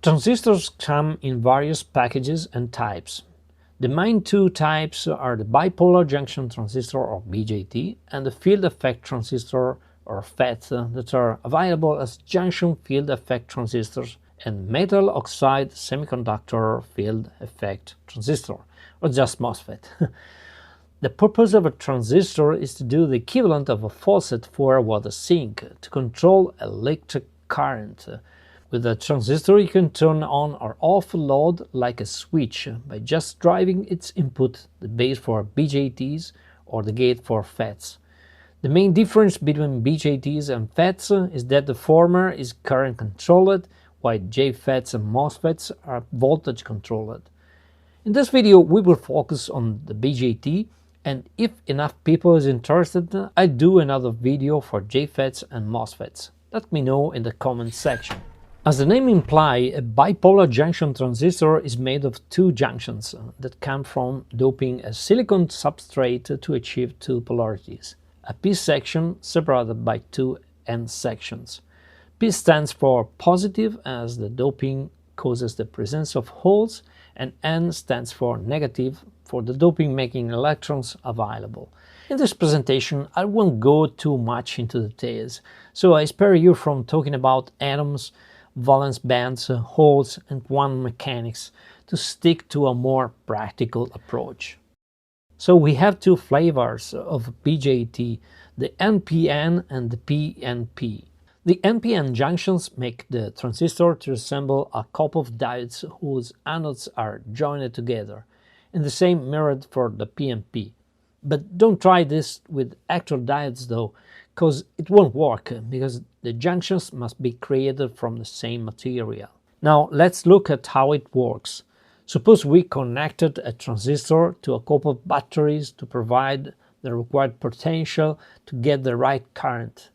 Transistors come in various packages and types. The main two types are the bipolar junction transistor or BJT and the field effect transistor or FET that are available as junction field effect transistors and metal oxide semiconductor field effect transistor or just MOSFET. The purpose of a transistor is to do the equivalent of a faucet for a water sink, to control electric current. With a transistor you can turn on or off a load like a switch by just driving its input, the base for BJTs or the gate for FETs. The main difference between BJTs and FETs is that the former is current controlled, while JFETs and MOSFETs are voltage controlled. In this video we will focus on the BJT, and if enough people is interested, I'll do another video for JFETs and MOSFETs. Let me know in the comment section. As the name implies, a bipolar junction transistor is made of two junctions that come from doping a silicon substrate to achieve two polarities. A P section separated by two N sections. P stands for positive, as the doping causes the presence of holes, and N stands for negative, for the doping making electrons available. In this presentation I won't go too much into details, so I spare you from talking about atoms, valence bands, holes and quantum mechanics to stick to a more practical approach. So we have two flavors of BJT, the NPN and the PNP. The NPN junctions make the transistor to resemble a couple of diodes whose anodes are joined together, and the same mirrored for the PNP. But don't try this with actual diodes though, because it won't work, because the junctions must be created from the same material. Now let's look at how it works. Suppose we connected a transistor to a couple of batteries to provide the required potential to get the right current.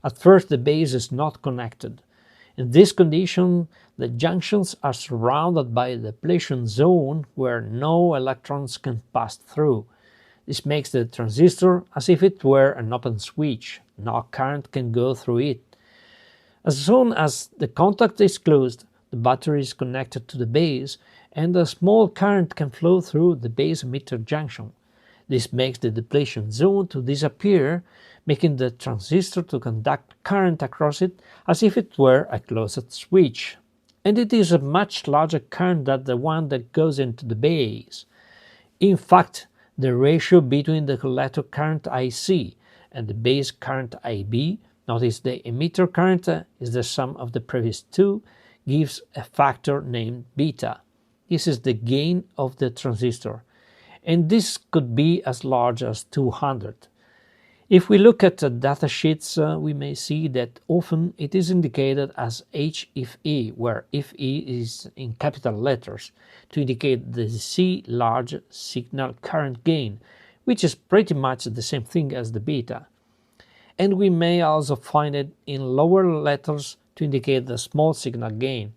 At first the base is not connected. In this condition, the junctions are surrounded by a depletion zone where no electrons can pass through. This makes the transistor as if it were an open switch. No current can go through it. As soon as the contact is closed, the battery is connected to the base and a small current can flow through the base emitter junction. This makes the depletion zone to disappear, making the transistor to conduct current across it as if it were a closed switch. And it is a much larger current than the one that goes into the base. In fact, the ratio between the collector current IC and the base current IB, notice the emitter current is the sum of the previous two, gives a factor named beta. This is the gain of the transistor, and this could be as large as 200. If we look at the datasheets, we may see that often it is indicated as H if E, where if E is in capital letters, to indicate the C large signal current gain, which is pretty much the same thing as the beta. And we may also find it in lower letters to indicate the small signal gain.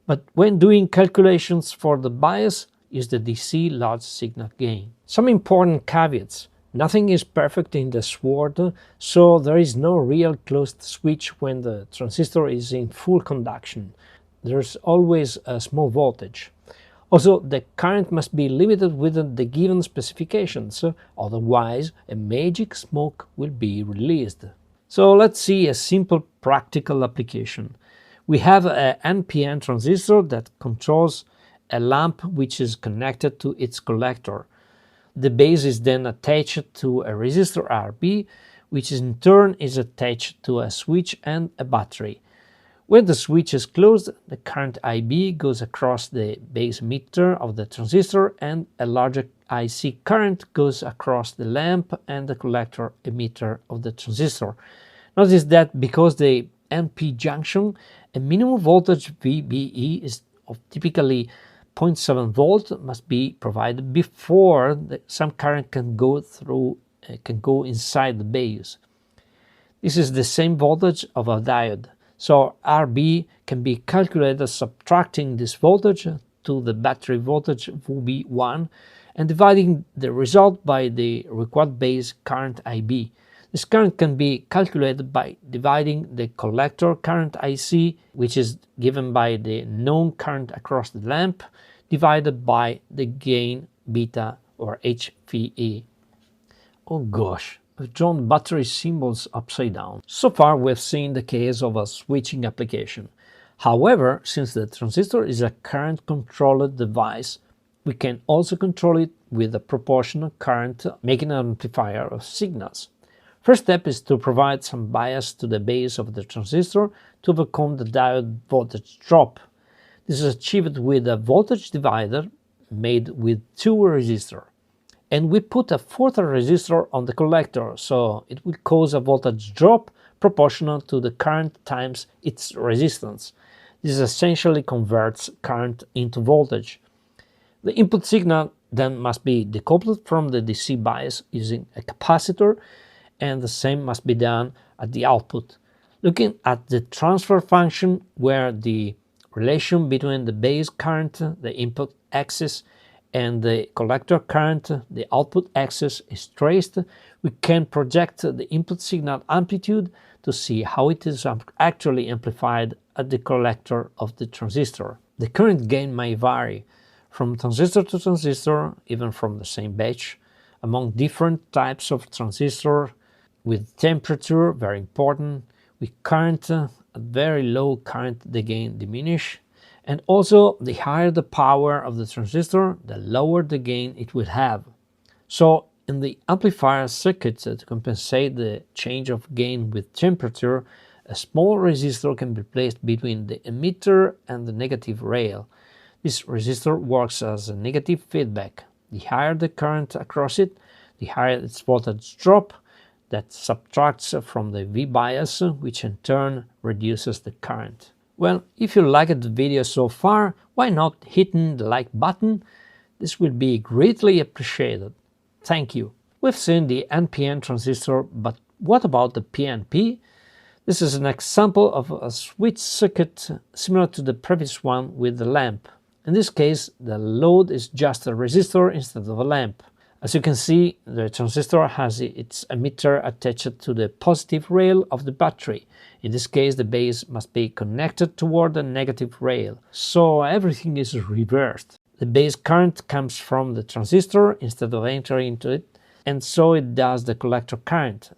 But when doing calculations for the bias, use the DC large signal gain. Some important caveats. Nothing is perfect in this world, so there is no real closed switch when the transistor is in full conduction. There's always a small voltage. Also, the current must be limited within the given specifications, otherwise a magic smoke will be released. So let's see a simple practical application. We have an NPN transistor that controls a lamp which is connected to its collector. The base is then attached to a resistor RB, which in turn is attached to a switch and a battery. When the switch is closed, the current IB goes across the base emitter of the transistor and a larger IC current goes across the lamp and the collector emitter of the transistor. Notice that because the NP junction, a minimum voltage VBE is of typically 0.7 volt must be provided before some current can go inside the base. This is the same voltage of a diode, so RB can be calculated subtracting this voltage to the battery voltage VB1 and dividing the result by the required base current IB. This current can be calculated by dividing the collector current IC, which is given by the known current across the lamp, divided by the gain beta or HVE. Oh gosh, I've drawn battery symbols upside down. So far we've seen the case of a switching application. However, since the transistor is a current-controlled device, we can also control it with a proportional current, making an amplifier of signals. First step is to provide some bias to the base of the transistor to overcome the diode voltage drop. This is achieved with a voltage divider made with two resistors. And we put a fourth resistor on the collector, so it will cause a voltage drop proportional to the current times its resistance. This essentially converts current into voltage. The input signal then must be decoupled from the DC bias using a capacitor, and the same must be done at the output. Looking at the transfer function, where the relation between the base current, the input axis, and the collector current, the output axis, is traced, we can project the input signal amplitude to see how it is actually amplified at the collector of the transistor. The current gain may vary from transistor to transistor, even from the same batch, among different types of transistor, with temperature, very important, with current, at very low current the gain diminish, and also the higher the power of the transistor, the lower the gain it will have. So in the amplifier circuit, to compensate the change of gain with temperature, a small resistor can be placed between the emitter and the negative rail. This resistor works as a negative feedback. The higher the current across it, the higher its voltage drop, that subtracts from the V-bias, which in turn reduces the current. Well, if you liked the video so far, why not hitting the like button? This will be greatly appreciated. Thank you. We've seen the NPN transistor, but what about the PNP? This is an example of a switch circuit similar to the previous one with the lamp. In this case, the load is just a resistor instead of a lamp. As you can see, the transistor has its emitter attached to the positive rail of the battery. In this case, the base must be connected toward the negative rail, so everything is reversed. The base current comes from the transistor instead of entering into it, and so it does the collector current.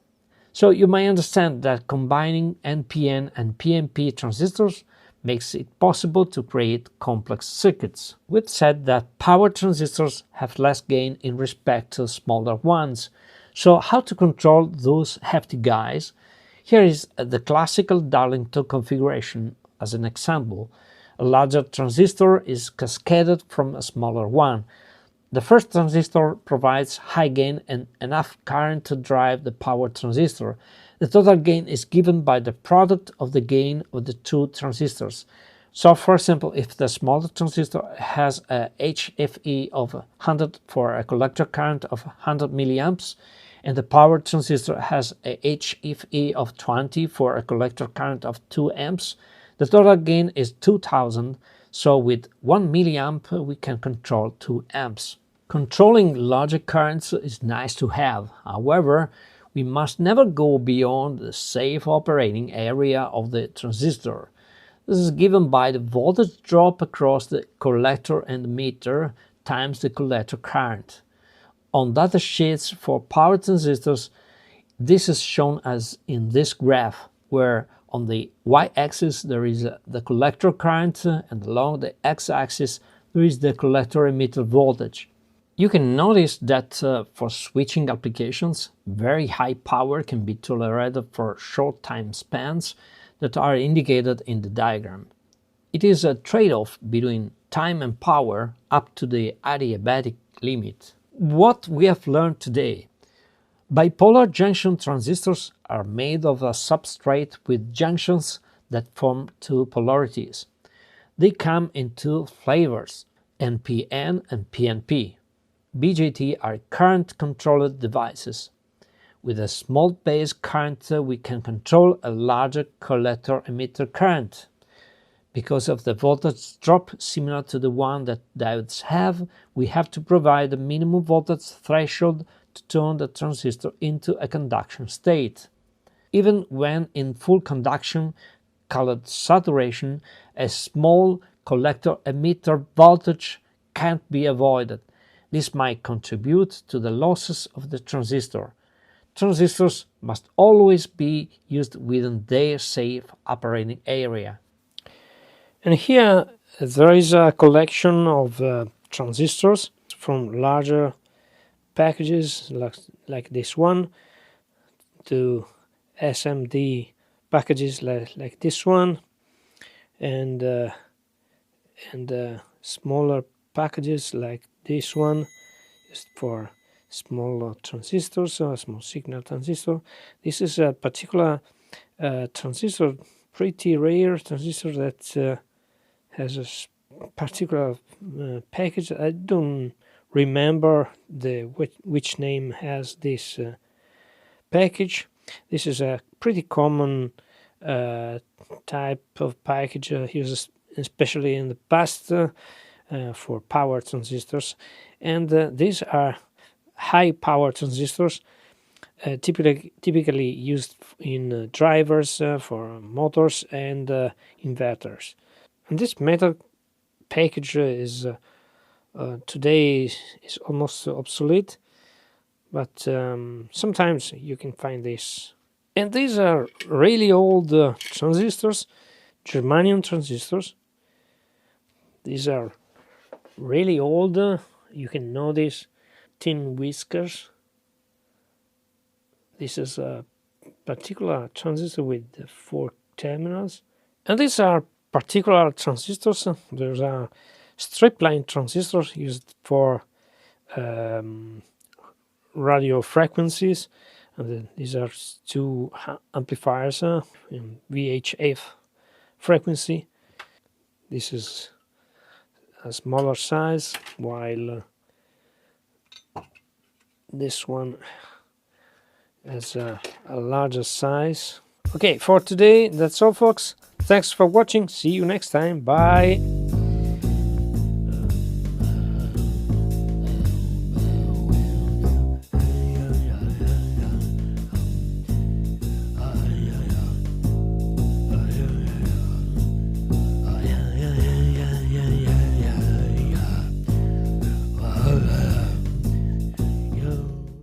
So you may understand that combining NPN and PNP transistors makes it possible to create complex circuits. We've said that power transistors have less gain in respect to smaller ones. So how to control those hefty guys? Here is the classical Darlington configuration as an example. A larger transistor is cascaded from a smaller one. The first transistor provides high gain and enough current to drive the power transistor. The total gain is given by the product of the gain of the two transistors. So, for example, if the smaller transistor has a HFE of 100 for a collector current of 100 milliamps, and the power transistor has a HFE of 20 for a collector current of 2 amps, the total gain is 2000, so with 1 milliamp we can control 2 amps. Controlling larger currents is nice to have, however, we must never go beyond the safe operating area of the transistor. This is given by the voltage drop across the collector and emitter times the collector current. On datasheets for power transistors, this is shown as in this graph, where on the y-axis there is the collector current and along the x-axis there is the collector-emitter voltage. You can notice that for switching applications, very high power can be tolerated for short time spans that are indicated in the diagram. It is a trade-off between time and power up to the adiabatic limit. What we have learned today: bipolar junction transistors are made of a substrate with junctions that form two polarities. They come in two flavors, NPN and PNP. BJT are current-controlled devices. With a small base current, we can control a larger collector-emitter current. Because of the voltage drop similar to the one that diodes have, we have to provide a minimum voltage threshold to turn the transistor into a conduction state. Even when in full conduction, called saturation, a small collector-emitter voltage can't be avoided. This might contribute to the losses of the transistor. Transistors must always be used within their safe operating area. And here there is a collection of transistors from larger packages like this one to SMD packages like this one, and smaller packages like this one, just for small transistors, a small signal transistor. This is a particular transistor, pretty rare transistor that has a particular package. I don't remember which name has this package. This is a pretty common type of package used especially in the past for power transistors, and these are high power transistors typically used in drivers for motors and inverters. And this metal package is today is almost obsolete, but sometimes you can find this. And these are really old transistors, germanium transistors. These are really old. You can notice tin whiskers. This is a particular transistor with 4 terminals. And these are particular transistors. There's a strip-line transistors used for radio frequencies. And these are 2 amplifiers in VHF frequency. This is a smaller size, while this one has a larger size. Okay, for today that's all, folks. Thanks for watching. See you next time. Bye.